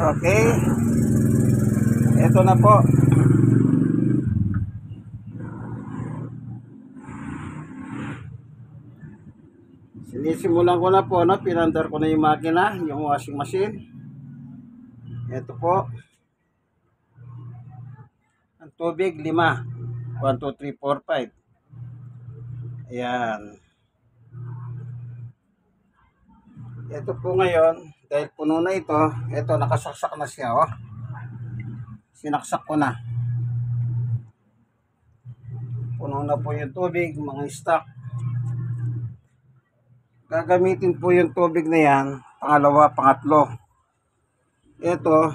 Okay, ito na po. Sinisimulan ko na po, no? Pinandar ko na yung makina, yung washing machine. Ito po. Ang tubig, 5. 1, 2, 3, 4, 5. Ayan. Ito po ngayon, dahil puno na ito, nakasaksak na siya, oh. Sinaksak ko na. Puno na po yung tubig, mga stock. Gagamitin po yung tubig na yan, pangalawa, pangatlo. Ito,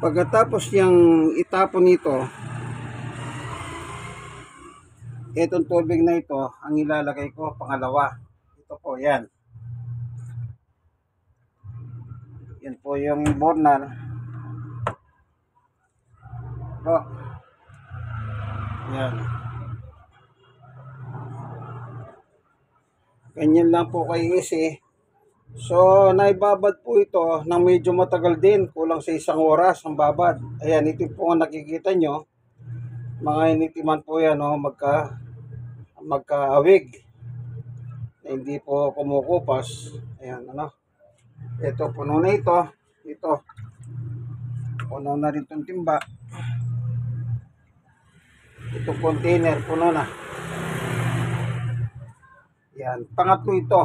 pagkatapos yung itapon nito, itong tubig na ito, ang ilalagay ko, pangalawa. Ito po, yan. Yan po yung burner. Po. Yan. Ganyan lang po kayo easy. So, naibabad po ito ng medyo matagal din. Kulang sa 1 oras ang babad. Ayan, ito po ang nakikita nyo. Mga initiman po yan, oh, magkaawig. Hindi po kumukupas. Ayan, ano. Ito, puno na ito. Ito. Puno na rin itong timba. Ito container, puno na. Yan. Pangatlo ito.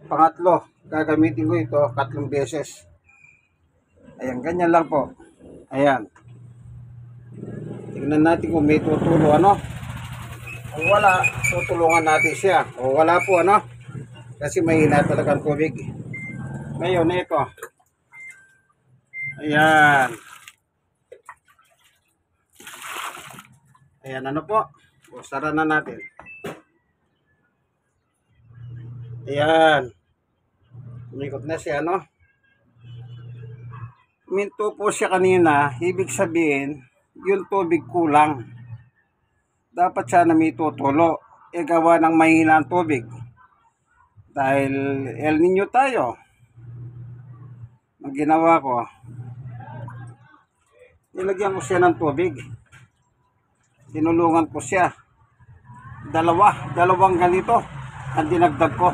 Pangatlo. Gagamitin ko ito 3 beses. Ayan, ganyan lang po. Ayan. Tingnan natin kung may tutulo, ano. Kung wala, tutulungan natin siya. O wala po, ano. Kasi mahina talaga ang tubig. Ngayon, ito. Ayan. Ayan, ano po. O, sara na natin. Ayan. Umikot na siya, no? Minto po siya kanina. Ibig sabihin, yung tubig kulang. Dapat sana may tutulo. E gawa ng mahina ang tubig. Dahil El Nino tayo. Ang ginawa ko, nilagyan ko siya ng tubig. Tinulungan ko siya. Dalawang ganito ang dinagdag ko.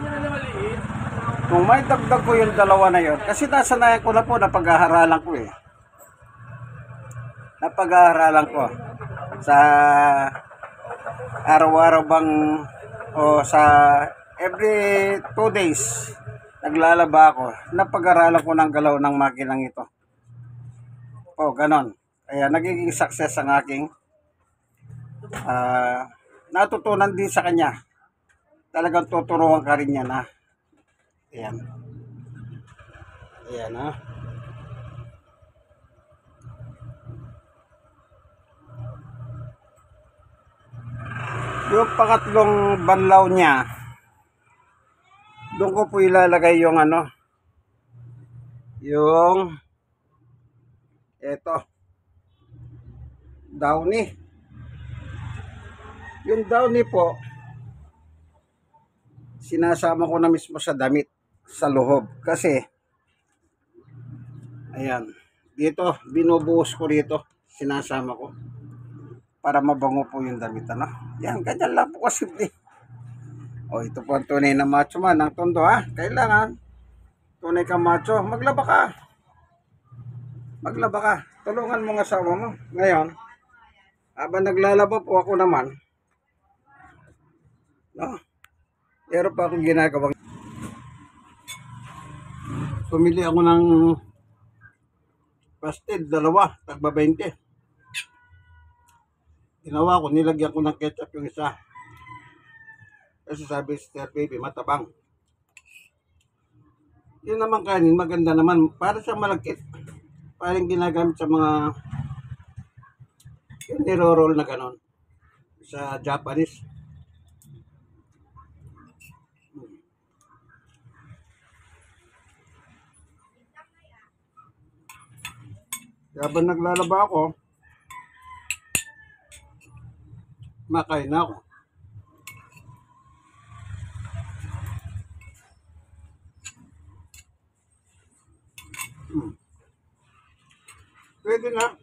Kung may dagdag ko yung dalawa na yun, kasi nasanayan ko na po, napag-aaralan ko eh. Napag-aaralan ko sa araw-araw bang o sa every 2 days naglalaba ako. Napag-aralan ko ng galaw ng makinang ito. O, ganon. Kaya nagiging success ang aking natutunan din sa kanya. Talagang tuturuan ka rin yan, ha. Ayan. Ayan, ha. Yung pangatlong banlaw niya, doon ko po ilalagay yung ano, yung eto, downy. Yung downy po, sinasama ko na mismo sa damit, sa loob. Kasi, ayan, dito, binubuhos ko dito, sinasama ko. Para mabango po yung damit, ano. Yan, ganyan lang po kasimple. O, ito po ang tunay na macho man, ang tondo, ha. Kailangan, tunay kang macho, maglaba ka. Maglaba ka. Tulungan mo ang asawa mo. Ngayon, habang naglalaba po ako naman, no, meron pa akong ginagawang. Pumili ako ng pastil, 2, tagba 20. Ginawa ko, nilagyan ko ng ketchup yung isa. Kasi sabi, Sir Baby, matabang. Yun naman kanin, maganda naman. Para sa malagkit. Parang ginagamit sa mga yung niro-roll na ganon. Sa Japanese. Habang naglalaba ako, makain na ako. Pwede na.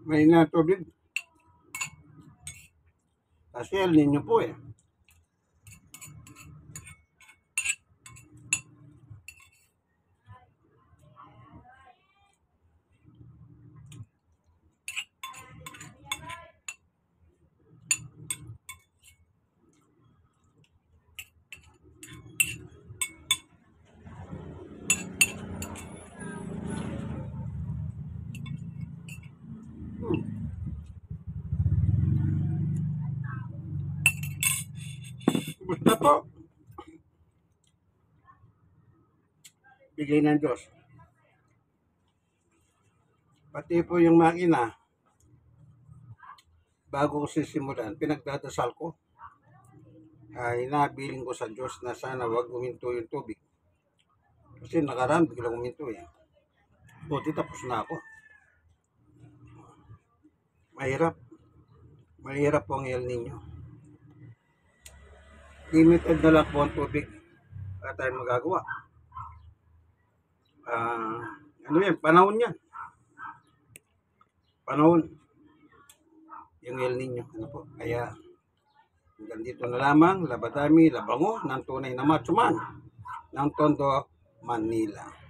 May na tubig. Kasi El Nino po eh. Basta po. Bigay ng Diyos. Pati po yung makina, bago ko sisimulan, pinagdadasal ko. Ay nabiling ko sa Diyos na sana wag uminto yung tubig. Kasi nakaraan, biglang uminto eh. Buti tapos na ako. Mahirap. Mahirap po ang El Nino. Limited na lang po ang tubig. Wala tayong magagawa. Ano yan? Panahon yan. Panahon. Yung El Nino. Ano po? Kaya, hanggang dito na lamang. Labadami, labango ng tunay na matsuman ng Tondo, Manila.